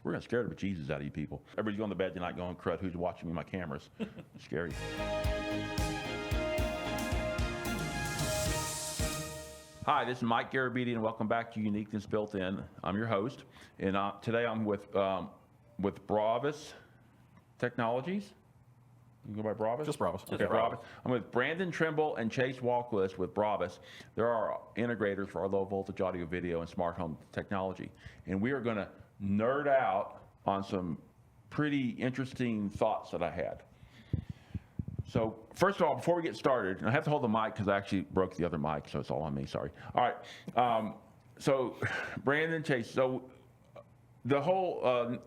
We're going to scare the bejesus out of you people. Everybody's going to bed tonight going, crud, who's watching me, my cameras? Scary. Hi, this is Mike Garabedian. Welcome back to Uniqueness Built In. I'm your host, and today I'm with Bravas Technologies. You go by Bravas? Just Bravas. Okay, Bravas. I'm with Brandon Trimble and Chase Wahlquist with Bravas. They're our integrators for our low voltage audio, video, and smart home technology. And we are going to nerd out on some pretty interesting thoughts that I had. So first of all, before we get started, and I have to hold the mic because I actually broke the other mic, so it's all on me, sorry. All right, so Brandon, Chase, so the whole,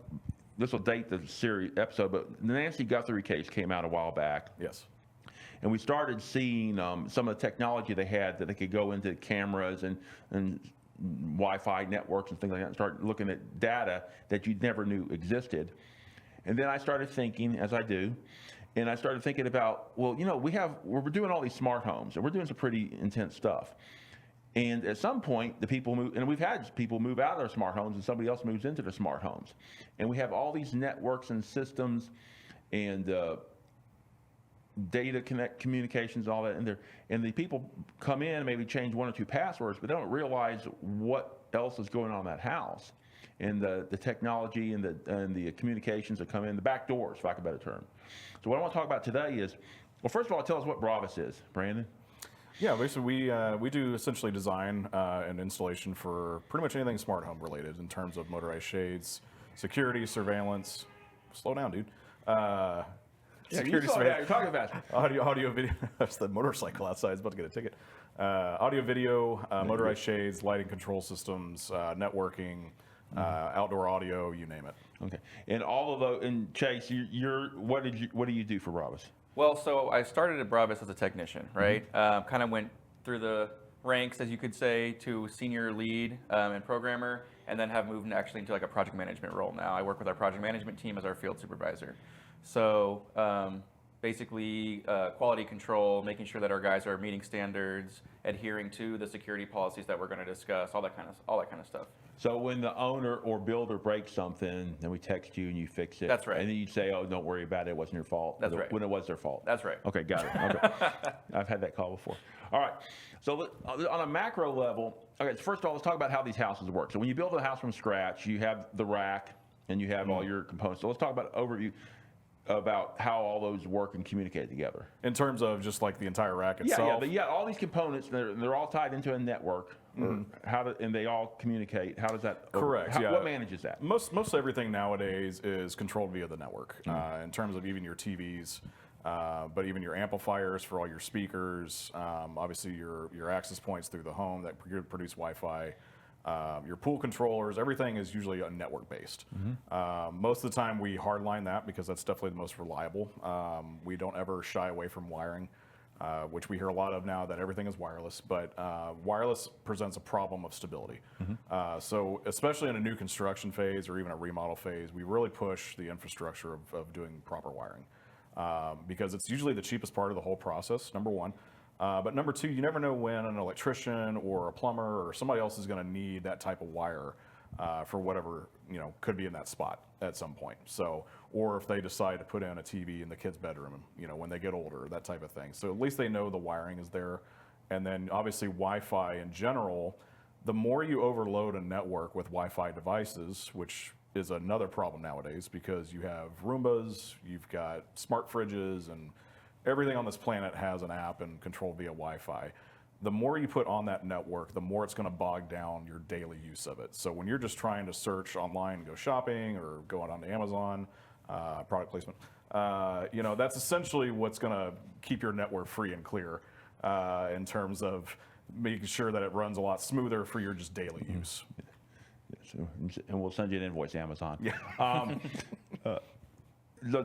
this will date the series episode, but the Nancy Guthrie case came out a while back. Yes. And we started seeing some of the technology they had that they could go into cameras and Wi-Fi networks and things like that and start looking at data that you never knew existed. And then I started thinking, as I do, and I started thinking about, well, you know, we're doing all these smart homes, and we're doing some pretty intense stuff. And at some point, the people move, and we've had people move out of their smart homes, and somebody else moves into their smart homes. And we have all these networks and systems and data communications, all that in there. And the people come in, maybe change one or two passwords, but they don't realize what else is going on in that house. And the technology and the communications that come in, the back doors, for lack of a better term. So what I want to talk about today is, well, first of all, tell us what Bravas is, Brandon. Yeah, basically we do essentially design and installation for pretty much anything smart home related in terms of motorized shades, security, surveillance. Slow down, dude. Security, surveillance. You're talking fast. Audio, video. That's the motorcycle outside. It's about to get a ticket. Audio, video, motorized shades, lighting control systems, networking, outdoor audio, you name it. Okay, and all of those. And Chase, what do you do for Bravas? Well, so I started at Bravas as a technician, right? Mm-hmm. Kind of went through the ranks, as you could say, to senior lead and programmer, and then have moved actually into like a project management role now. I work with our project management team as our field supervisor. So basically quality control, making sure that our guys are meeting standards, adhering to the security policies that we're going to discuss, all that kind of stuff. So when the owner or builder breaks something, then we text you and you fix it. That's right. And then you say, "Oh, don't worry about it. It wasn't your fault." That's right. When it was their fault. That's right. Okay, got it. Okay. I've had that call before. All right. So on a macro level, okay. So first of all, let's talk about how these houses work. So when you build a house from scratch, you have the rack and you have all your components. So let's talk about an overview about how all those work and communicate together. In terms of just like the entire rack itself? Yeah, all these components, they're all tied into a network. Or and they all communicate. How does that? Correct. What manages that? Most everything nowadays is controlled via the network. In terms of even your TVs, but even your amplifiers for all your speakers. Obviously, your access points through the home that produce Wi-Fi. Your pool controllers, everything is usually network based. Most of the time we hardline that because that's definitely the most reliable. We don't ever shy away from wiring, which we hear a lot of now that everything is wireless, but wireless presents a problem of stability. So especially in a new construction phase or even a remodel phase, we really push the infrastructure of doing proper wiring because it's usually the cheapest part of the whole process, number one. But number two, you never know when an electrician or a plumber or somebody else is going to need that type of wire for whatever, could be in that spot at some point. So, or if they decide to put in a TV in the kid's bedroom, when they get older, that type of thing. So at least they know the wiring is there. And then obviously Wi-Fi in general, the more you overload a network with Wi-Fi devices, which is another problem nowadays because you have Roombas, you've got smart fridges, and everything on this planet has an app and controlled via Wi-Fi. The more you put on that network, the more it's going to bog down your daily use of it. So when you're just trying to search online and go shopping or go on to Amazon, product placement, that's essentially what's going to keep your network free and clear in terms of making sure that it runs a lot smoother for your just daily use. And we'll send you an invoice, Amazon. Yeah.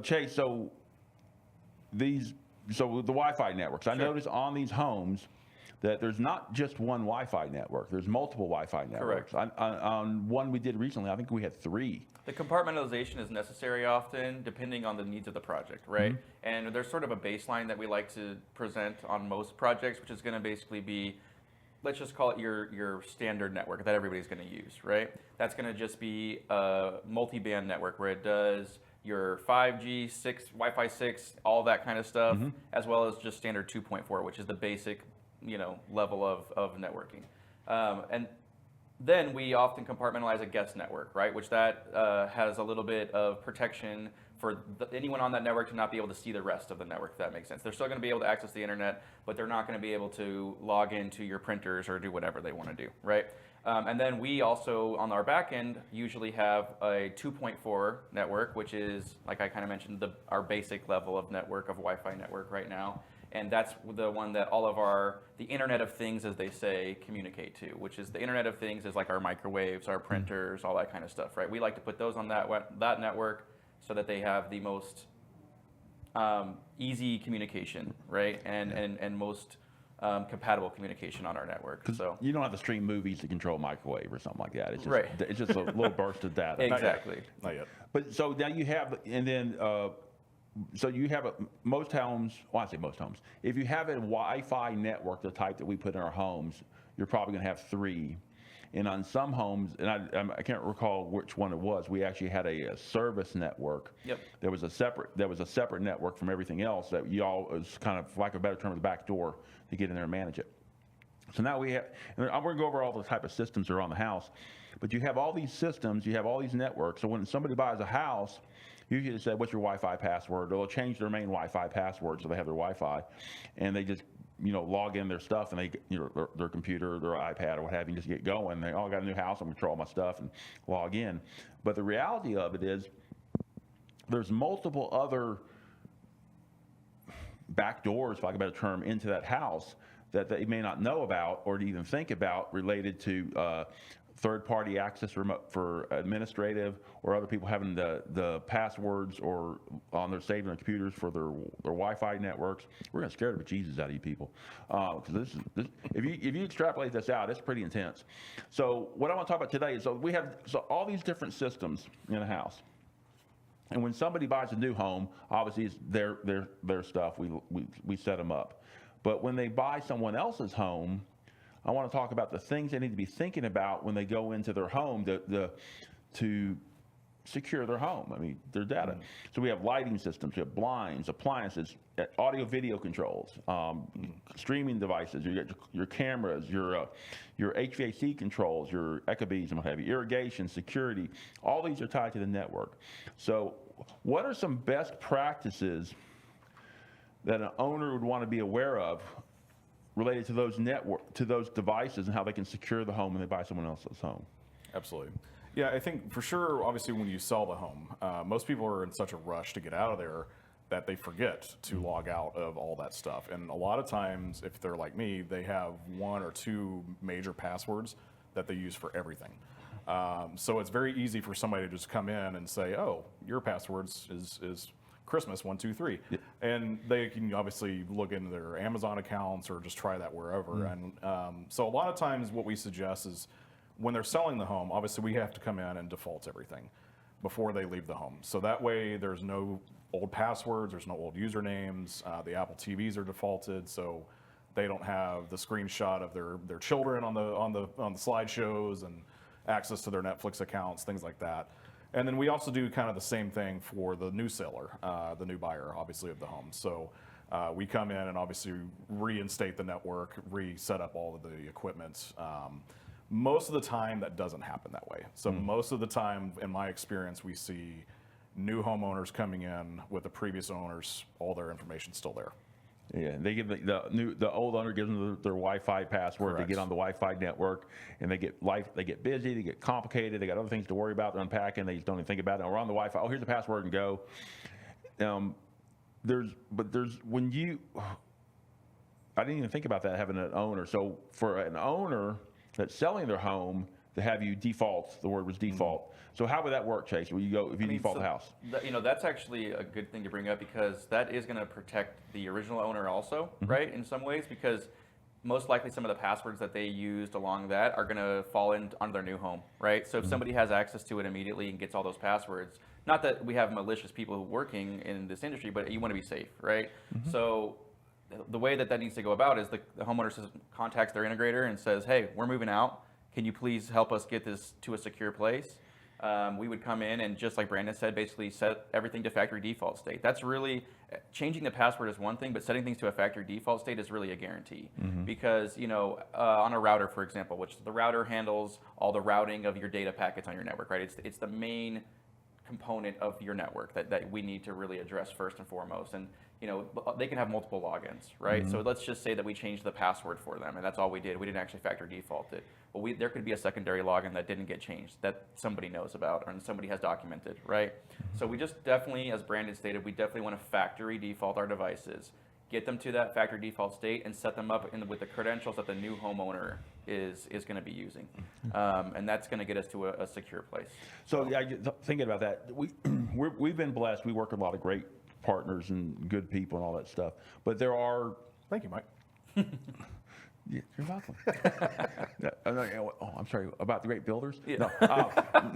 Chase, so the Wi-Fi networks, I noticed on these homes that there's not just one Wi-Fi network. There's multiple Wi-Fi networks. Correct. On one we did recently, I think we had 3. The compartmentalization is necessary often, depending on the needs of the project, right? And there's sort of a baseline that we like to present on most projects, which is going to basically be let's just call it your standard network that everybody's going to use, right? That's going to just be a multi-band network where it does your 5G, Wi-Fi 6, all that kind of stuff, as well as just standard 2.4, which is the basic, level of networking. And then we often compartmentalize a guest network, right? Which that has a little bit of protection for anyone on that network to not be able to see the rest of the network, if that makes sense. They're still going to be able to access the internet, but they're not going to be able to log into your printers or do whatever they want to do, right? And then we also, on our back end, usually have a 2.4 network, which is, like I kind of mentioned, our basic level of network, of Wi-Fi network right now. And that's the one that all of the Internet of Things, as they say, communicate to, which is the Internet of Things is like our microwaves, our printers, all that kind of stuff, right? We like to put those on that network so that they have the most easy communication, right? And most compatible communication on our network. So you don't have to stream movies to control microwave or something like that. It's just, right. It's just a little burst of data. Exactly. Not yet. But so now you have, and then, so you have most homes, well, I say most homes, if you have a Wi-Fi network, the type that we put in our homes, you're probably going to have 3. And on some homes, and I can't recall which one it was, we actually had a service network. Yep. There was a separate network from everything else that it was kind of, like a better term, the back door to get in there and manage it. So now we have, and I'm going to go over all the type of systems that are on the house, but you have all these systems, you have all these networks. So when somebody buys a house, usually they say, what's your Wi-Fi password? They'll change their main Wi-Fi password so they have their Wi-Fi, and they just log in their stuff, and they their computer, their iPad, or what have you, just get going. They got a new house, I'm gonna control my stuff and log in. But the reality of it is, there's multiple other back doors, if I can better term, into that house that they may not know about or even think about, related to third-party access for administrative, or other people having the passwords or on their saving their computers for their Wi-Fi networks. We're going to scare the bejesus out of you people, because if you extrapolate this out, it's pretty intense. So what I want to talk about today is, we have all these different systems in a house. And when somebody buys a new home, obviously it's their stuff. We set them up. But when they buy someone else's home, I want to talk about the things they need to be thinking about when they go into their home to secure their home. I mean, their data. So we have lighting systems, we have blinds, appliances, audio video controls, streaming devices, your cameras, your HVAC controls, your EcoBees and what have you, irrigation, security. All these are tied to the network. So what are some best practices that an owner would want to be aware of related to those devices, and how they can secure the home when they buy someone else's home? Absolutely. Yeah, I think for sure, obviously, when you sell the home, most people are in such a rush to get out of there that they forget to log out of all that stuff. And a lot of times, if they're like me, they have 1 or 2 major passwords that they use for everything. So it's very easy for somebody to just come in and say, oh, your passwords is Christmas 1, 2, 3, yeah. And they can obviously look into their Amazon accounts or just try that wherever. And so a lot of times what we suggest is, when they're selling the home, obviously we have to come in and default everything before they leave the home. So that way there's no old passwords, there's no old usernames. The Apple TVs are defaulted, so they don't have the screenshot of their children on the slideshows and access to their Netflix accounts, things like that. And then we also do kind of the same thing for the new seller, the new buyer, obviously, of the home. So we come in and obviously reinstate the network, reset up all of the equipment. Most of the time, that doesn't happen that way. So most of the time, in my experience, we see new homeowners coming in with the previous owners, all their information still there. Yeah, they give the old owner gives them their Wi-Fi password. Correct. They get on the Wi-Fi network, and they get busy, they get complicated, they got other things to worry about, they're unpacking, they just don't even think about it. And we're on the Wi-Fi. Oh, here's the password, and go. I didn't even think about that, having an owner. So for an owner that's selling their home, to have you default, the word was default. So how would that work, Chase? Will you go if you default the house? That's actually a good thing to bring up, because that is going to protect the original owner also, right? In some ways, because most likely some of the passwords that they used along that are going to fall on their new home, right? So if somebody has access to it immediately and gets all those passwords, not that we have malicious people working in this industry, but you want to be safe, right? So the way that needs to go about is the homeowner contacts their integrator and says, hey, we're moving out. Can you please help us get this to a secure place? We would come in and, just like Brandon said, basically set everything to factory default state. That's really, changing the password is one thing, but setting things to a factory default state is really a guarantee. Because, on a router, for example, which the router handles all the routing of your data packets on your network, right? It's the main component of your network that we need to really address first and foremost. And they can have multiple logins, right? So let's just say that we changed the password for them, and that's all we did. We didn't actually factory default it. Well, there could be a secondary login that didn't get changed that somebody knows about or somebody has documented, right? So we just definitely, as Brandon stated, we definitely want to factory default our devices, get them to that factory default state, and set them up with the credentials that the new homeowner is going to be using, and that's going to get us to a secure place. So yeah, thinking about that, we've been blessed. We work with a lot of great partners and good people and all that stuff. But there are. Thank you, Mike. Yeah, you're welcome. I'm sorry about the great builders. Yeah. No,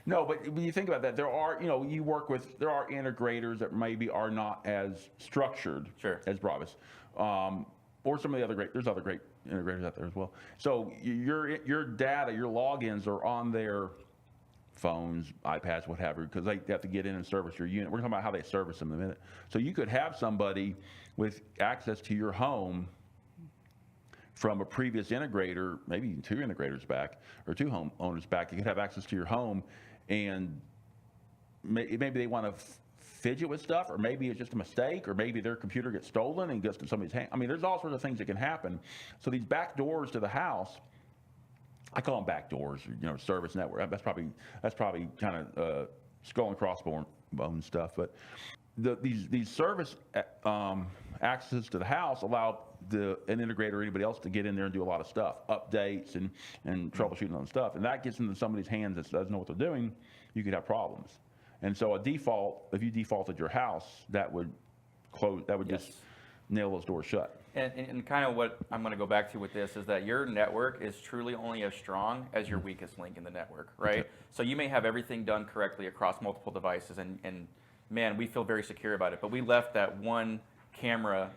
no, but when you think about that, there are there are integrators that maybe are not as structured as Bravas, or some of the other there's other great integrators out there as well. So your data, your logins are on their phones, iPads, what have you, because they have to get in and service your unit. We're talking about how they service them in a minute. So you could have somebody with access to your home from a previous integrator, maybe even 2 integrators back, or 2 homeowners back. You could have access to your home, and maybe they want to fidget with stuff, or maybe it's just a mistake, or maybe their computer gets stolen and gets to somebody's hand. I mean, there's all sorts of things that can happen. So these back doors to the house, I call them back doors, service network. That's probably kind of skull and crossbone stuff. But these service access to the house allow an integrator or anybody else to get in there and do a lot of stuff, updates and troubleshooting on stuff. And that gets into somebody's hands that doesn't know what they're doing. You could have problems. And so if you defaulted your house, that would close. That would just nail those doors shut. And kind of what I'm going to go back to with this is that your network is truly only as strong as your weakest link in the network, right? Okay. So you may have everything done correctly across multiple devices, and man, we feel very secure about it. But we left that one camera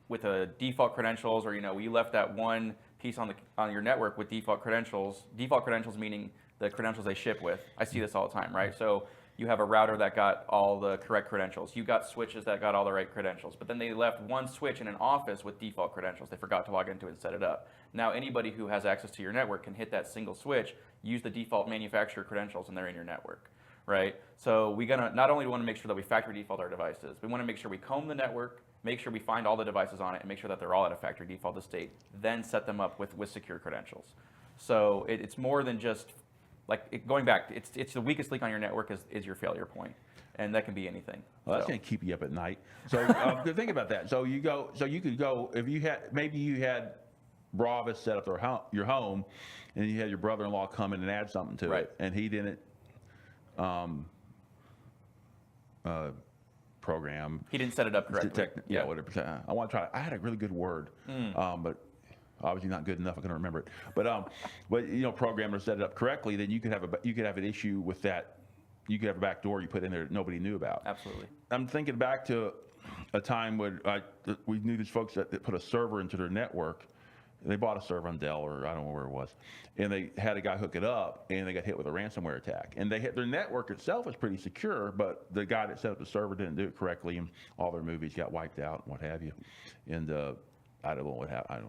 with a default credentials, or we left that one piece on your network with default credentials. Default credentials meaning the credentials they ship with. I see this all the time, right? So you have a router that got all the correct credentials. You got switches that got all the right credentials. But then they left one switch in an office with default credentials. They forgot to log into it and set it up. Now anybody who has access to your network can hit that single switch, use the default manufacturer credentials, and they're in your network, right? So we not only want to make sure that we factory default our devices, we want to make sure we comb the network, make sure we find all the devices on it, and make sure that they're all at a factory default state, then set them up with secure credentials. So it's more than just going back, it's the weakest link on your network is your failure point, and that can be anything. Well, that's going to keep you up at night. So think about that. So you could go if you had Bravas set up your home, and you had your brother-in-law come in and add something to it, and he didn't program. He didn't set it up correctly. Whatever. I want to try. I had a really good word, but obviously not good enough. I couldn't remember it. But programmer set it up correctly. Then you could have an issue with that. You could have a back door you put in there that nobody knew about. Absolutely. I'm thinking back to a time when we knew these folks that put a server into their network. They bought a server on Dell, or I don't know where it was, and they had a guy hook it up, and they got hit with a ransomware attack. And their network itself was pretty secure, but the guy that set up the server didn't do it correctly, and all their movies got wiped out and what have you. And I don't know what happened.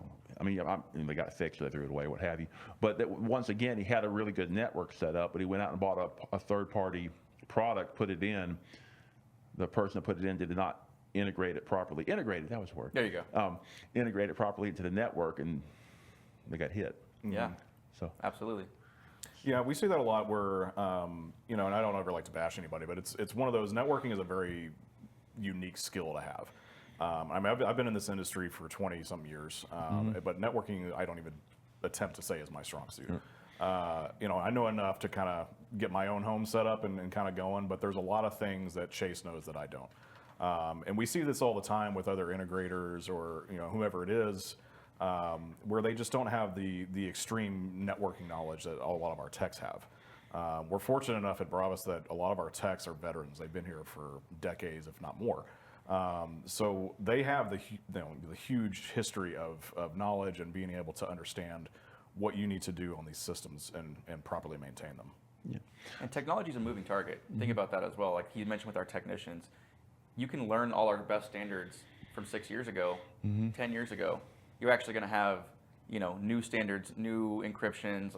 They got fixed, or they threw it away, what have you. But once again, he had a really good network set up, but he went out and bought a third-party product, put it in. The person that put it in did not integrate it properly. Integrated, that was the word. There you go. Integrate it properly into the network, and they got hit. Yeah. So absolutely. Yeah, we see that a lot where, and I don't ever like to bash anybody, but it's one of those, networking is a very unique skill to have. I've been in this industry for 20-some years, but networking I don't even attempt to say is my strong suit. I know enough to kind of get my own home set up and kind of going, but there's a lot of things that Chase knows that I don't. And we see this all the time with other integrators or whoever it is, where they just don't have the extreme networking knowledge that a lot of our techs have. We're fortunate enough at Bravas that a lot of our techs are veterans. They've been here for decades, if not more. So they have the huge history of knowledge and being able to understand what you need to do on these systems and properly maintain them. Yeah. And technology is a moving target. Think about that as well. Like you mentioned with our technicians, you can learn all our best standards from 6 years ago, 10 years ago. You're actually going to have, new standards, new encryptions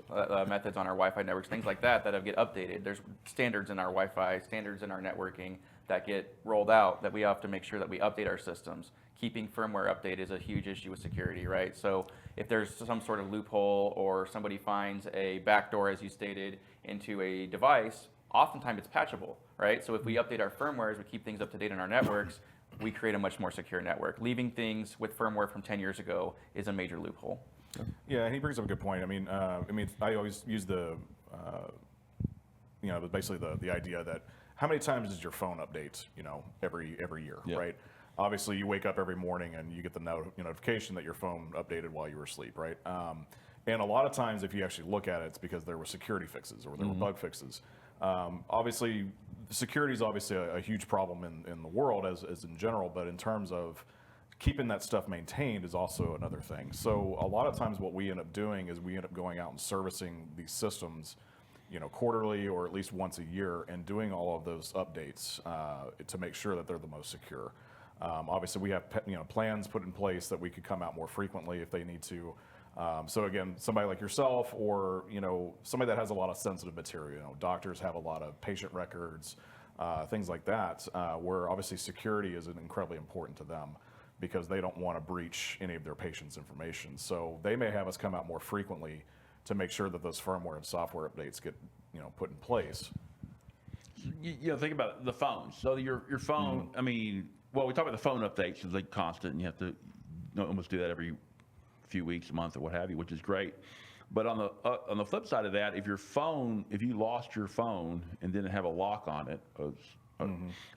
methods on our Wi-Fi networks, things like that that get updated. There's standards in our Wi-Fi, standards in our networking that get rolled out that we have to make sure that we update our systems. Keeping firmware updated is a huge issue with security, right? So if there's some sort of loophole or somebody finds a backdoor, as you stated, into a device, oftentimes it's patchable, right? So if we update our firmwares, we keep things up to date in our networks, we create a much more secure network. Leaving things with firmware from 10 years ago is a major loophole. Yeah, and he brings up a good point. I mean, I always use basically the idea that how many times does your phone update, every year, right? Obviously, you wake up every morning and you get the notification that your phone updated while you were asleep, right? And a lot of times, if you actually look at it, it's because there were security fixes or there were bug fixes. Obviously, security is obviously a huge problem in the world as in general, but in terms of keeping that stuff maintained is also another thing. So a lot of times what we end up doing is we end up going out and servicing these systems, quarterly or at least once a year, and doing all of those updates to make sure that they're the most secure. Obviously, we have plans put in place that we could come out more frequently if they need to. So again, somebody like yourself, or somebody that has a lot of sensitive material. Doctors have a lot of patient records, things like that, where obviously security is incredibly important to them because they don't want to breach any of their patients' information. So they may have us come out more frequently to make sure that those firmware and software updates get put in place. Think about the phone. So your phone. I mean, well, we talk about the phone updates as like constant, and you have to almost do that every few weeks, a month, or what have you, which is great. But on the flip side of that, if you lost your phone and didn't have a lock on it,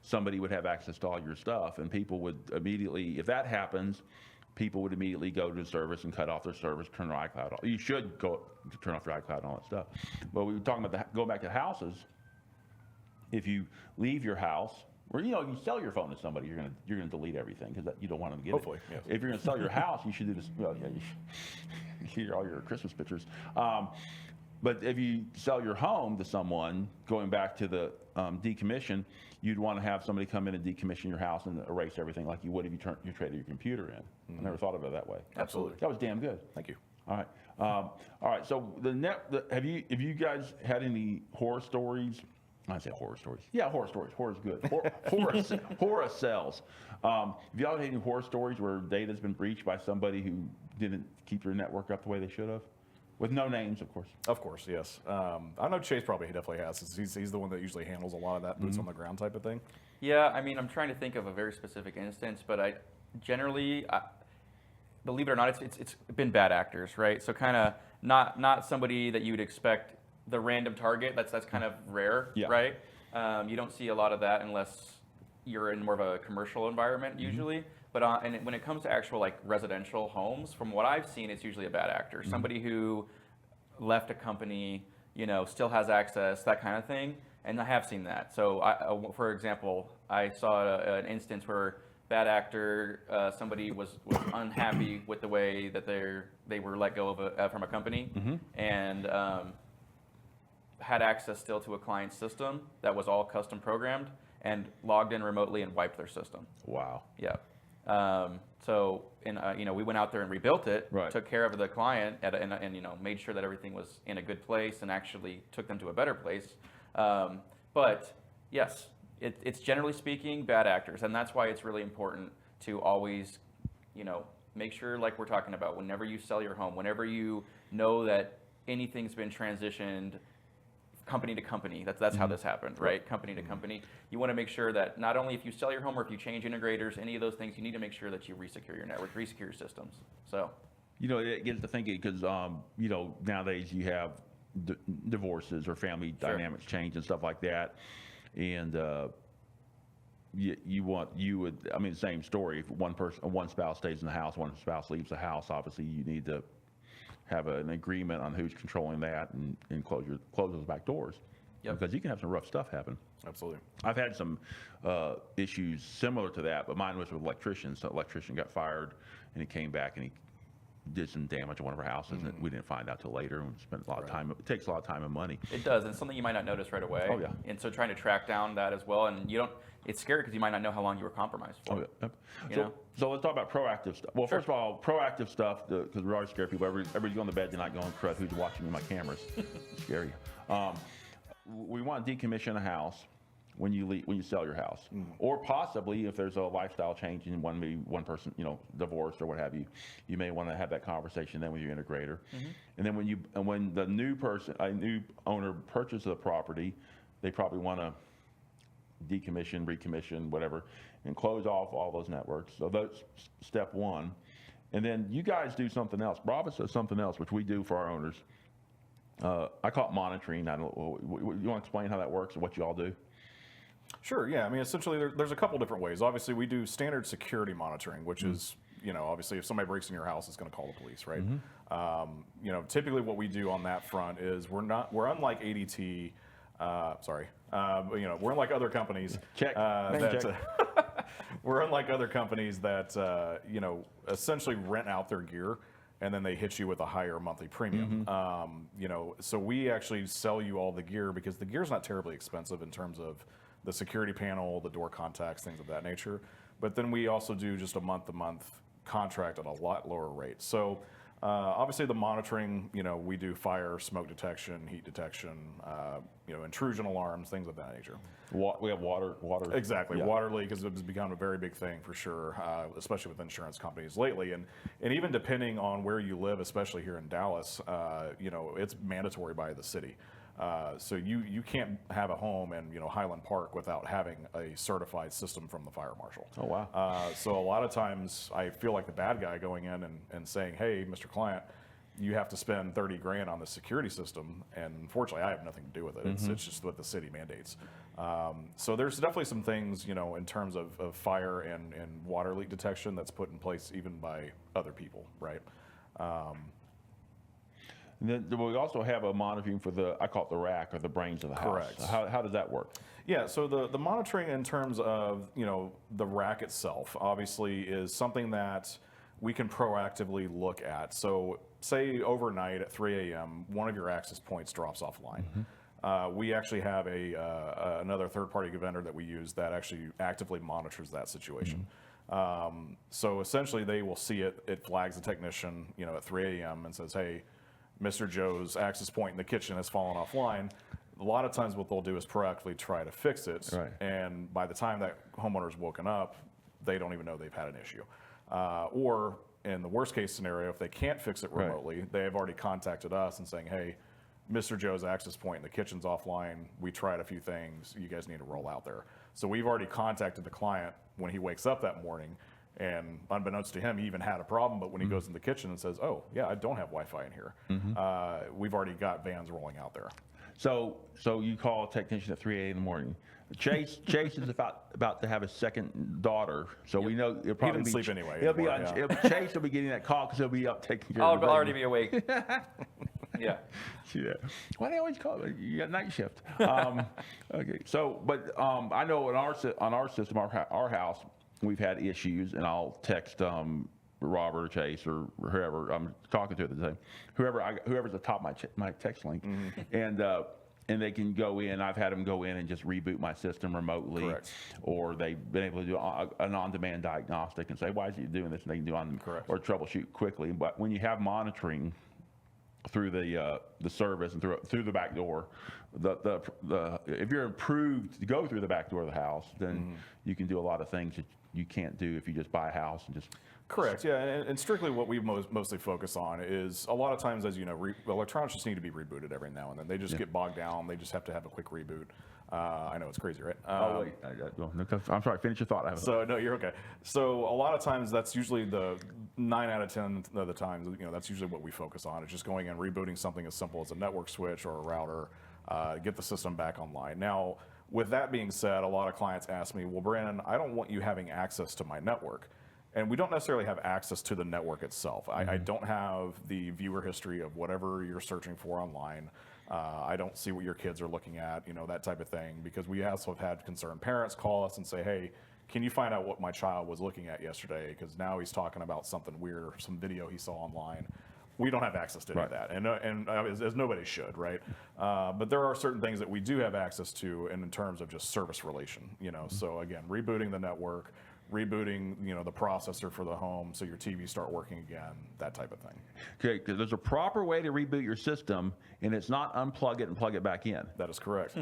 somebody would have access to all your stuff, and people would immediately, if that happens, people would immediately go to the service and cut off their service, turn their iCloud off. You should go turn off your iCloud and all that stuff. But we were talking about going back to houses. If you leave your house, or you sell your phone to somebody, you're gonna delete everything because you don't want them to get Hopefully, it. yes. If you're gonna sell your house, you should do this. Well, yeah, you should all your Christmas pictures. But if you sell your home to someone, going back to the decommission, you'd want to have somebody come in and decommission your house and erase everything like you would if you traded your computer in. I never thought of it that way. Absolutely. That was damn good. Thank you. All right. All right. So have you guys had any horror stories? I say horror stories. Yeah, horror stories. Horror's good. Horror sells. Have y'all had any horror stories where data's been breached by somebody who didn't keep their network up the way they should have? With no names, of course. Of course, yes. I know Chase probably definitely has. He's the one that usually handles a lot of that boots on the ground type of thing. Yeah, I mean, I'm trying to think of a very specific instance, but I generally, believe it or not, it's been bad actors, right? So kind of not somebody that you would expect, the random target. That's kind of rare, right? You don't see a lot of that unless you're in more of a commercial environment usually. But and when it comes to actual like residential homes, from what I've seen, it's usually a bad actor, somebody who left a company, still has access, that kind of thing. And I have seen that. So, for example, I saw an instance where bad actor, somebody was unhappy with the way that they were let go of from a company, and had access still to a client's system that was all custom programmed, and logged in remotely and wiped their system. Wow. Yeah. We went out there and rebuilt it, Right. took care of the client, and made sure that everything was in a good place, and actually took them to a better place. But yes, it's generally speaking bad actors, and that's why it's really important to always, make sure, like we're talking about, whenever you sell your home, whenever you know that anything's been transitioned company to company. That's how this happened, right? Company to company. You want to make sure that not only if you sell your home or if you change integrators, any of those things, you need to make sure that you resecure your network, resecure your systems. So, it gets to thinking because nowadays you have divorces or family dynamics change and stuff like that, and the same story. If one spouse stays in the house, one spouse leaves the house, obviously you need to have an agreement on who's controlling that and close those back doors. Yep. because you can have some rough stuff happen. Absolutely. I've had some issues similar to that, but mine was with electricians. So electrician got fired, and he came back and he did some damage to one of our houses, and we didn't find out till later. And spent a lot of time. It takes a lot of time and money. It does, and it's something you might not notice right away. Oh, yeah. And so trying to track down that as well, and you don't. It's scary because you might not know how long you were compromised for. Oh, yeah. Yep. You know? So let's talk about proactive stuff. Well, Sure. first of all, proactive stuff, because we always scare people. Everybody's going to bed tonight going, crud, who's watching my cameras? It's scary. We want to decommission a house when you sell your house, or possibly if there's a lifestyle change and one person, divorced or what have you, you may want to have that conversation then with your integrator. And then when the new owner purchases the property, they probably want to decommission, recommission, whatever, and close off all those networks. So that's step one. And then you guys do something else. Bravas does something else, which we do for our owners. I call it monitoring. You want to explain how that works and what you all do? Sure, yeah. I mean, essentially, there's a couple different ways. Obviously, we do standard security monitoring, which is, obviously, if somebody breaks in your house, it's going to call the police, right? Typically what we do on that front is we're unlike ADT, we're unlike other companies. Check. We're unlike other companies that, essentially rent out their gear and then they hit you with a higher monthly premium. So we actually sell you all the gear because the gear's not terribly expensive in terms of the security panel, the door contacts, things of that nature. But then we also do just a month-to-month contract at a lot lower rate. So obviously the monitoring, we do fire, smoke detection, heat detection, intrusion alarms, things of that nature. We have water. Exactly. Yeah. Water leak has become a very big thing for sure, especially with insurance companies lately. And even depending on where you live, especially here in Dallas, it's mandatory by the city. So you can't have a home in Highland Park without having a certified system from the fire marshal. Oh, wow. So a lot of times I feel like the bad guy going in and saying, hey, Mr. Client, you have to spend 30 grand on the security system, and unfortunately I have nothing to do with it. It's just what the city mandates. So there's definitely some things in terms of fire and water leak detection that's put in place even by other people, right? And then we also have a monitoring for I call it the rack or the brains of the house. Correct. How does that work? Yeah, so the monitoring in terms of the rack itself obviously is something that we can proactively look at. So say overnight at 3 a.m. one of your access points drops offline. We actually have another third-party vendor that we use that actually actively monitors that situation. So essentially they will see it. It flags the technician at 3 a.m. and says, hey, Mr. Joe's access point in the kitchen has fallen offline. A lot of times what they'll do is proactively try to fix it. Right. And by the time that homeowner's woken up, they don't even know they've had an issue. Or in the worst case scenario, if they can't fix it remotely, they have already contacted us and saying, hey, Mr. Joe's access point in the kitchen's offline. We tried a few things. You guys need to roll out there. So we've already contacted the client when he wakes up that morning. And unbeknownst to him, he even had a problem. But when he goes in the kitchen and says, oh, yeah, I don't have Wi-Fi in here, we've already got vans rolling out there. So you call a technician at 3 a.m. in the morning. Chase is about to have a second daughter, so we know it'll probably didn't be sleep anyway He'll be anymore, on. Chase will be getting that call because he'll be up taking care of I'll the already baby. be awake. Yeah. Yeah. Why do they always call it? You got night shift. Okay. So, but I know on our system, our house, we've had issues, and I'll text Robert or Chase or whoever I'm talking to at the time, whoever's at the top of my text link, and they can go in. I've had them go in and just reboot my system remotely. Correct. Or they've been able to do an on-demand diagnostic and say, why is he doing this? And they can do or troubleshoot quickly. But when you have monitoring through the service and through the back door, if you're approved to go through the back door of the house, then you can do a lot of things that you can't do if you just buy a house and just. Correct, yeah, and strictly what we mostly focus on is a lot of times, as you know, electronics just need to be rebooted every now and then. They just get bogged down. They just have to have a quick reboot. I know it's crazy, right? Oh, wait. I'm sorry. Finish your thought. No, you're okay. So a lot of times that's usually the 9 out of 10 of the times, that's usually what we focus on. It's just going and rebooting something as simple as a network switch or a router, get the system back online. Now, with that being said, a lot of clients ask me, well, Brandon, I don't want you having access to my network. And we don't necessarily have access to the network itself. I don't have the viewer history of whatever you're searching for online. I don't see what your kids are looking at, that type of thing, because we also have had concerned parents call us and say, hey, can you find out what my child was looking at yesterday? Because now he's talking about something weird or some video he saw online. We don't have access to any of that, and as nobody should, right? But there are certain things that we do have access to, and in terms of just service relation, So again, rebooting the network, rebooting, the processor for the home so your TVs start working again, that type of thing. Okay, because there's a proper way to reboot your system, and it's not unplug it and plug it back in. That is correct.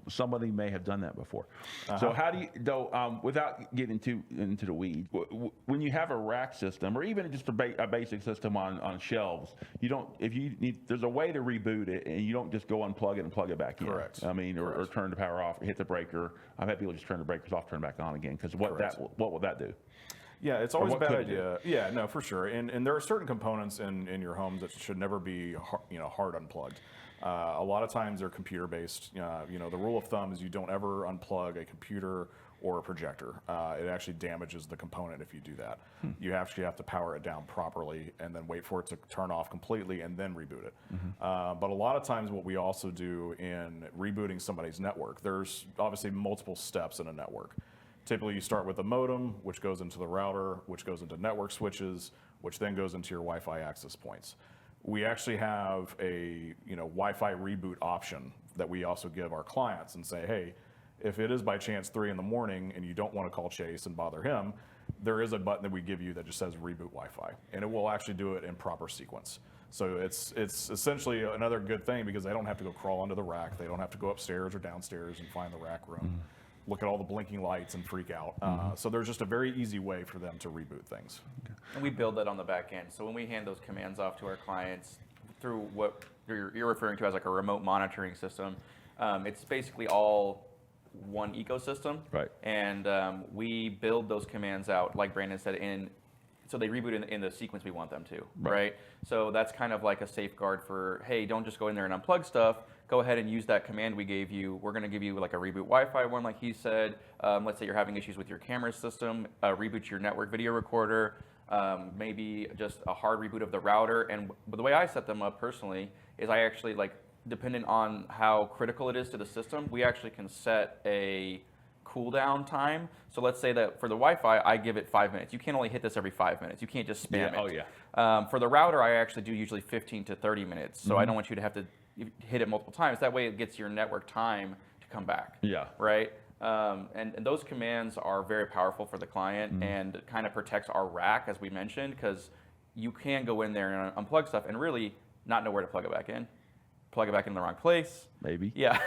Somebody may have done that before. So how do you, though, without getting into the weeds, when you have a rack system, or even just a basic system on shelves, there's a way to reboot it, and you don't just go unplug it and plug it back in. Correct. I mean, or turn the power off, hit the breaker. I've had people just turn the breakers off, turn it back on again, because what will that do? Yeah, it's always a bad idea. Yeah, no, for sure. And there are certain components in your homes that should never be hard unplugged. A lot of times they're computer based. The rule of thumb is you don't ever unplug a computer or a projector. It actually damages the component if you do that. You actually have to power it down properly and then wait for it to turn off completely and then reboot it. But a lot of times what we also do in rebooting somebody's network, there's obviously multiple steps in a network. Typically, you start with a modem, which goes into the router, which goes into network switches, which then goes into your Wi-Fi access points. We actually have a Wi-Fi reboot option that we also give our clients and say, hey, if it is by chance 3 in the morning and you don't want to call Chase and bother him, there is a button that we give you that just says reboot Wi-Fi, and it will actually do it in proper sequence. So it's essentially another good thing because they don't have to go crawl under the rack. They don't have to go upstairs or downstairs and find the rack room. Look at all the blinking lights and freak out. So there's just a very easy way for them to reboot things. And we build that on the back end. So when we hand those commands off to our clients through what you're referring to as like a remote monitoring system, it's basically all one ecosystem. Right. And we build those commands out, like Brandon said, so they reboot in the sequence we want them to, right? So that's kind of like a safeguard for, hey, don't just go in there and unplug stuff. Go ahead and use that command we gave you. We're going to give you like a reboot Wi-Fi one, like he said. Let's say you're having issues with your camera system, reboot your network video recorder, maybe just a hard reboot of the router. And the way I set them up personally is I actually, depending on how critical it is to the system, we actually can set a cooldown time. So let's say that for the Wi-Fi, I give it 5 minutes. You can't only hit this every 5 minutes. You can't just spam it. Oh, yeah. For the router, I actually do usually 15 to 30 minutes. So I don't want you to have to hit it multiple times. That way it gets your network time to come back. Yeah. Right? And those commands are very powerful for the client and kind of protects our rack, as we mentioned, because you can go in there and unplug stuff and really not know where to plug it back in. Plug it back in the wrong place. Maybe. Yeah.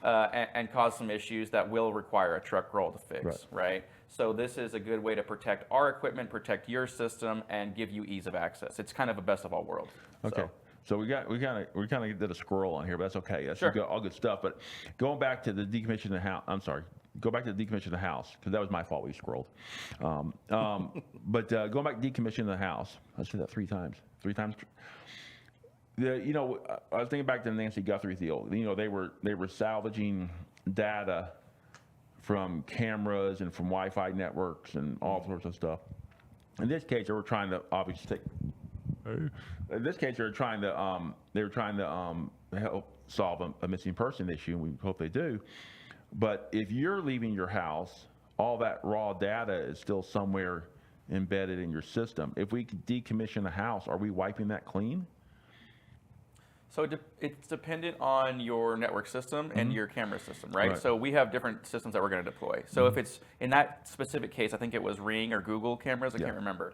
and cause some issues that will require a truck roll to fix, right? So this is a good way to protect our equipment, protect your system, and give you ease of access. It's kind of a best of all worlds. Okay. So we kind of did a scroll on here, but that's okay. That's Sure. all good stuff. But going back to the decommission of the house, I'm sorry. Go back to the decommission of the house because that was my fault. We scrolled. But going back to decommission the house, I said that 3 times. 3 times. I was thinking back to the Nancy Guthrie deal. They were salvaging data from cameras and from Wi-Fi networks and all sorts of stuff. In this case, they were trying to obviously take. In this case, they were trying to help solve a missing person issue, and we hope they do. But if you're leaving your house, all that raw data is still somewhere embedded in your system. If we decommission a house, are we wiping that clean? So it's dependent on your network system and your camera system, right? So we have different systems that we're going to deploy. So if it's in that specific case, I think it was Ring or Google cameras. I can't remember.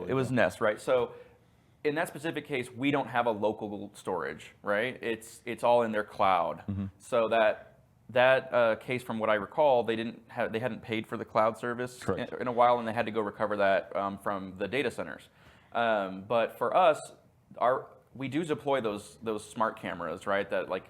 It was Nest, right? So in that specific case, we don't have a local storage, right? It's all in their cloud. So that case, from what I recall, they hadn't paid for the cloud service in a while, and they had to go recover that from the data centers. But for us, we do deploy those smart cameras, right? That like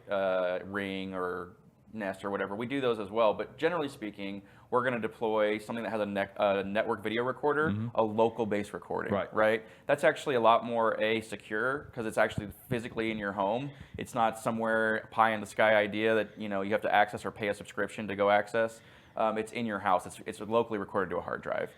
Ring or Nest or whatever. We do those as well. But generally speaking, we're going to deploy something that has a network video recorder, a local base recording, right? That's actually a lot more secure because it's actually physically in your home. It's not somewhere pie in the sky idea that you have to access or pay a subscription to go access. It's in your house. It's locally recorded to a hard drive.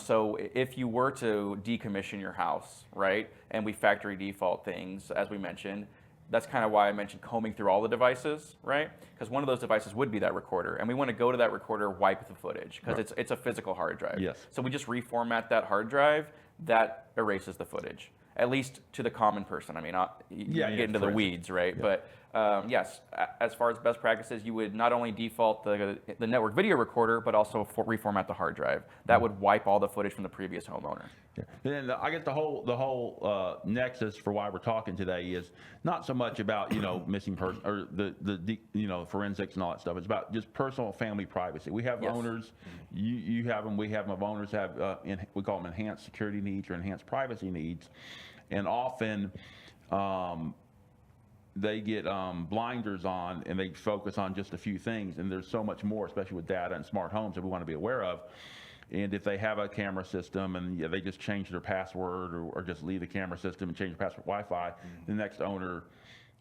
So if you were to decommission your house, right, and we factory default things, as we mentioned, that's kind of why I mentioned combing through all the devices, right? Because one of those devices would be that recorder, and we want to go to that recorder, wipe the footage, because it's a physical hard drive. Yes. So we just reformat that hard drive, that erases the footage, at least to the common person. I mean, you can get into the weeds, right? Yeah. But yes, as far as best practices, you would not only default the network video recorder, but also reformat the hard drive. That would wipe all the footage from the previous homeowner. Yeah. And I guess the whole nexus for why we're talking today is not so much about missing person or the forensics and all that stuff. It's about just personal family privacy. We have owners, you have them, we have them. Owners have we call them enhanced security needs or enhanced privacy needs, and often they get blinders on and they focus on just a few things. And there's so much more, especially with data and smart homes, that we want to be aware of. And if they have a camera system and they just change their password or just leave the camera system and change their password Wi-Fi, the next owner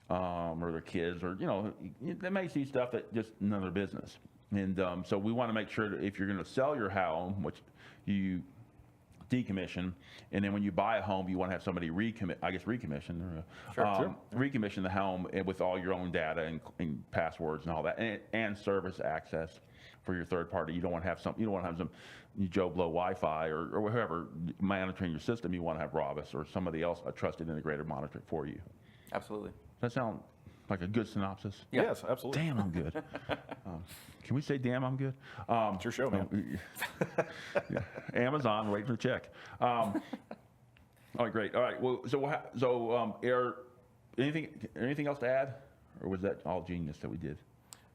or their kids or, they may see stuff that just none of their business. And so we want to make sure that if you're going to sell your home, which you decommission, and then when you buy a home, you want to have somebody recommission the home with all your own data and passwords and all that, and service access for your third party. You don't want to have some Joe Blow Wi-Fi or whoever monitoring your system. You want to have Bravas or somebody else, a trusted integrator, monitor it for you. Absolutely. Does that sound like a good synopsis? Yeah. Yes, absolutely. Damn, I'm good. Can we say damn, I'm good? It's your show, man. Yeah. Amazon, waiting for the check. All right, great. All right. Well, anything else to add, or was that all genius that we did?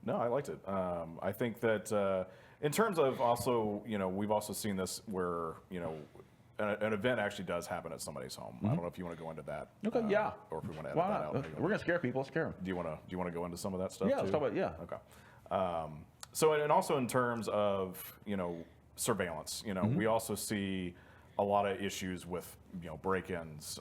No, I liked it. I think that in terms of also, we've also seen this where, an event actually does happen at somebody's home. I don't know if you want to go into that. Okay, yeah. Or if we want to edit Why that not? out. We're gonna scare people. Let's scare them. Do you want to go into some of that stuff Yeah, too? let's talk about Okay. So and also in terms of surveillance, we also see a lot of issues with break-ins,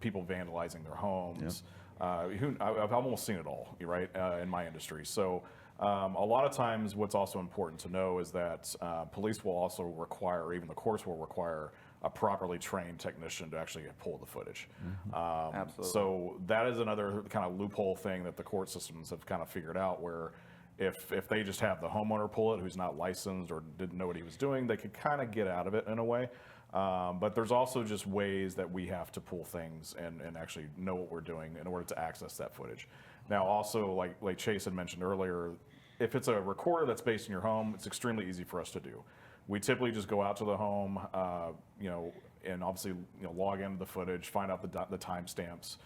people vandalizing their homes. I've almost seen it all, right, in my industry. So a lot of times what's also important to know is that police will also require, or even the courts will require, a properly trained technician to actually pull the footage. Absolutely. So that is another kind of loophole thing that the court systems have kind of figured out, where if they just have the homeowner pull it who's not licensed or didn't know what he was doing, they could kind of get out of it in a way. But there's also just ways that we have to pull things and actually know what we're doing in order to access that footage. Now also, like Chase had mentioned earlier, if it's a recorder that's based in your home, it's extremely easy for us to do. We typically just go out to the home, and obviously log into the footage, find out the timestamps,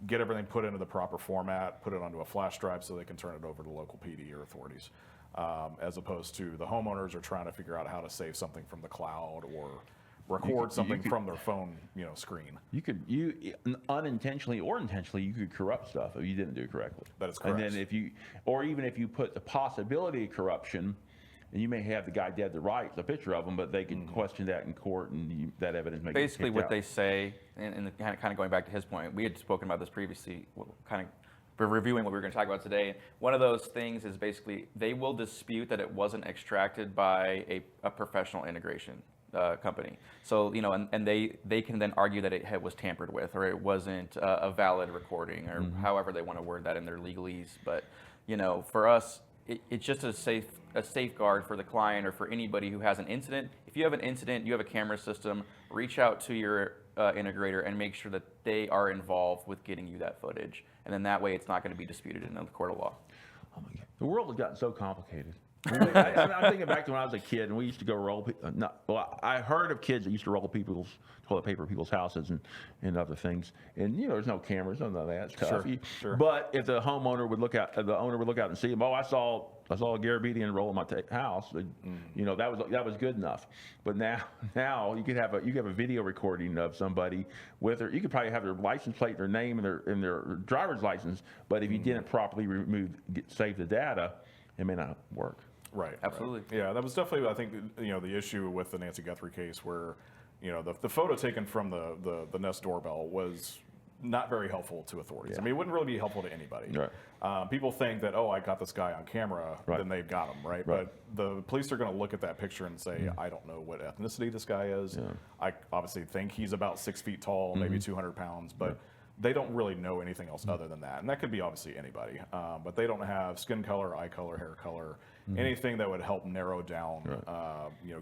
get everything put into the proper format, put it onto a flash drive so they can turn it over to local PD or authorities, as opposed to the homeowners are trying to figure out how to save something from the cloud or record something from their phone, screen. You unintentionally or intentionally, you could corrupt stuff if you didn't do it correctly. That is correct. And then even if you put the possibility of corruption, and you may have the guy dead to rights, a picture of him, but they can question that in court, and that evidence may get Basically, kicked what out. they say, and kind of going back to his point, we had spoken about this previously, kind of reviewing what we were going to talk about today. One of those things is basically they will dispute that it wasn't extracted by a professional integration company. So, and they can then argue that it was tampered with, or it wasn't a valid recording, or however they want to word that in their legalese. But, for us, it's just a safeguard for the client or for anybody who has an incident. If you have an incident, you have a camera system, reach out to your integrator and make sure that they are involved with getting you that footage. And then that way it's not going to be disputed in the court of law. Oh my God. The world has gotten so complicated. I'm thinking back to when I was a kid and we used to go roll. I heard of kids that used to roll toilet paper people's houses and other things. And there's no cameras, none of that stuff. Sure. But if the owner would look out and see him, I saw a Garabedian roll in my house. That was good enough. But now you could have a video recording of somebody with her. You could probably have their license plate, their name, and their driver's license. But if you didn't properly save the data, it may not work. Right. Absolutely. Right. Yeah, that was definitely, I think, the issue with the Nancy Guthrie case where, the photo taken from the Nest doorbell was not very helpful to authorities. Yeah. I mean, it wouldn't really be helpful to anybody. Right. People think that, I got this guy on camera, then they've got him, right? But the police are going to look at that picture and say, I don't know what ethnicity this guy is. I obviously think he's about 6 feet tall, maybe 200 pounds, but they don't really know anything else other than that. And that could be obviously anybody, but they don't have skin color, eye color, hair color, anything that would help narrow down,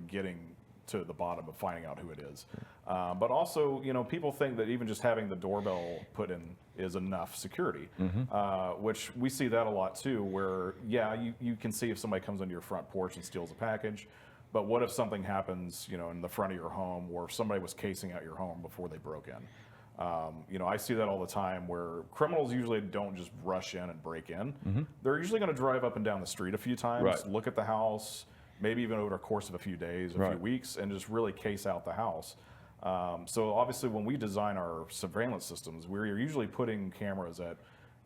getting to the bottom of finding out who it is. But also, people think that even just having the doorbell put in is enough security, which we see that a lot too, where, you can see if somebody comes onto your front porch and steals a package, but what if something happens, in the front of your home, or if somebody was casing out your home before they broke in? I see that all the time where criminals usually don't just rush in and break in. They're usually going to drive up and down the street a few times, look at the house, maybe even over the course of a few days, a few weeks, and just really case out the house. So obviously when we design our surveillance systems, we're usually putting cameras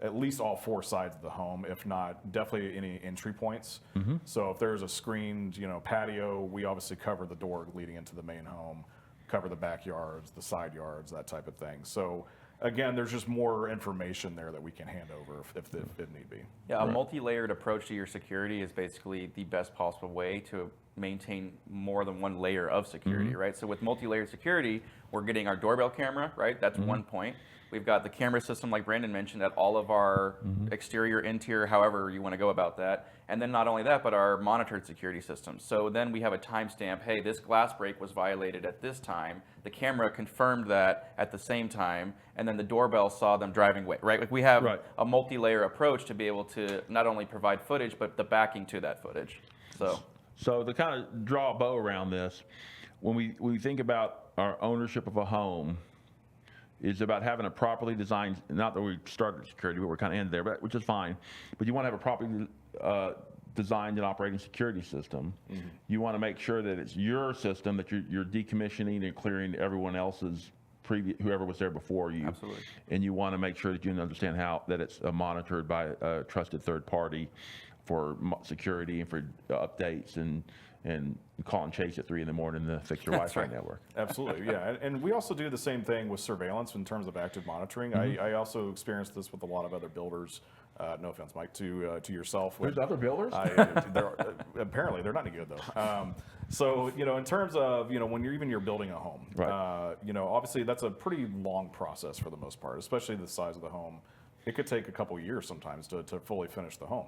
at least all 4 sides of the home, if not definitely any entry points. So if there's a screened patio, we obviously cover the door leading into the main home, cover the backyards, the side yards, that type of thing. So again, there's just more information there that we can hand over if need be. Yeah, a multi-layered approach to your security is basically the best possible way to maintain more than one layer of security, right? So with multi-layered security, we're getting our doorbell camera, right? That's one point. We've got the camera system, like Brandon mentioned, at all of our exterior, interior, however you want to go about that. And then not only that, but our monitored security systems. So then we have a timestamp, hey, this glass break was violated at this time. The camera confirmed that at the same time, and then the doorbell saw them driving away, right? Like we have a multi-layer approach to be able to not only provide footage, but the backing to that footage. So to kind of draw a bow around this, when we think about our ownership of a home, it's about having a properly designed, not that we started security, but we're kind of in there, but, which is fine, but you want to have a properly designed and operating security system. You want to make sure that it's your system, that you're decommissioning and clearing everyone else's whoever was there before you. Absolutely. And you want to make sure that you understand that it's monitored by a trusted third party for security and for updates and call and chase at 3 in the morning to fix your Wi-Fi network. Absolutely, yeah. And we also do the same thing with surveillance in terms of active monitoring. I also experienced this with a lot of other builders. No offense, Mike, to yourself. There's other builders? Apparently, they're not any good, though. So, in terms of, when you're building a home, obviously that's a pretty long process for the most part, especially the size of the home. It could take a couple years sometimes to fully finish the home.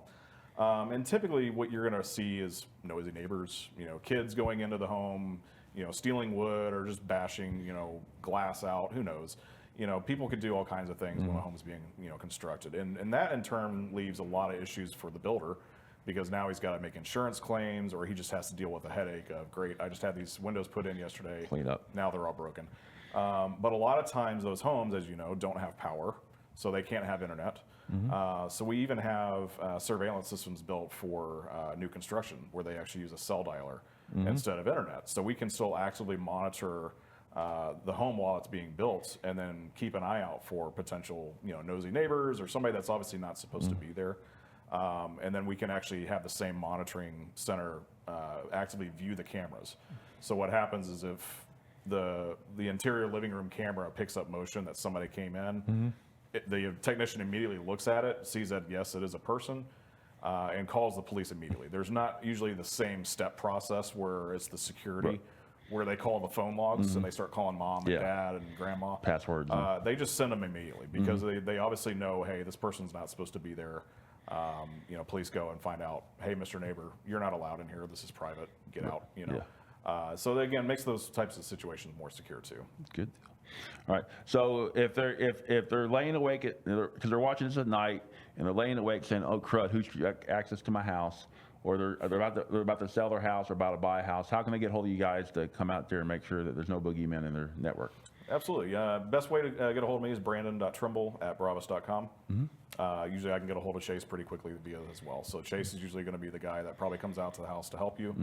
And typically what you're going to see is noisy neighbors, kids going into the home, stealing wood or just bashing, glass out, who knows. People could do all kinds of things when a home's being, constructed. And that in turn leaves a lot of issues for the builder because now he's got to make insurance claims or he just has to deal with the headache of, great, I just had these windows put in yesterday. Clean up. Now they're all broken. But a lot of times those homes, as you know, don't have power, so they can't have internet. So we even have surveillance systems built for new construction where they actually use a cell dialer instead of internet. So we can still actively monitor the home while it's being built and then keep an eye out for potential nosy neighbors or somebody that's obviously not supposed to be there. And then we can actually have the same monitoring center actively view the cameras. So what happens is if the interior living room camera picks up motion that somebody came in, the technician immediately looks at it, sees that, yes, it is a person, and calls the police immediately. There's not usually the same step process where it's the security, where they call the phone logs and they start calling mom and dad and grandma. Passwords. They just send them immediately because they obviously know, hey, this person's not supposed to be there. Police go and find out, hey, Mr. Neighbor, you're not allowed in here. This is private. Get out, So again, makes those types of situations more secure too. Good. All right. So if they're laying awake because they're watching this at night and they're laying awake saying, "Oh crud, who's access to my house?" Or they're about to sell their house or about to buy a house, how can they get hold of you guys to come out there and make sure that there's no boogeymen in their network? Absolutely. Best way to get a hold of me is brandon.trimble@bravas.com. Usually I can get a hold of Chase pretty quickly via as well. So Chase is usually going to be the guy that probably comes out to the house to help you,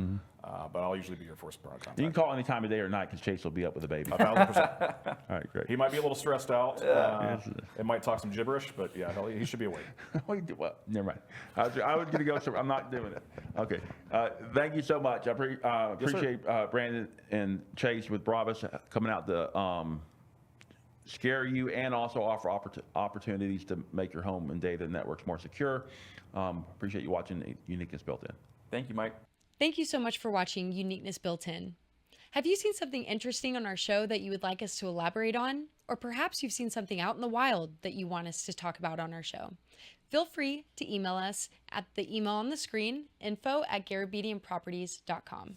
but I'll usually be your first point of contact. You can call any time of day or night because Chase will be up with the baby. 1,000%. All right, great. He might be a little stressed out. It might talk some gibberish, but yeah, he should be awake. Well, never mind. I was going to go, so I'm not doing it. Okay. Thank you so much. I appreciate Brandon and Chase with Bravas coming out to scare you and also offer opportunities to make your home and data networks more secure. Appreciate you watching Uniqueness Built In. Thank you, Mike. Thank you so much for watching Uniqueness Built In. Have you seen something interesting on our show that you would like us to elaborate on? Or perhaps you've seen something out in the wild that you want us to talk about on our show? Feel free to email us at the email on the screen, info@garabedianproperties.com.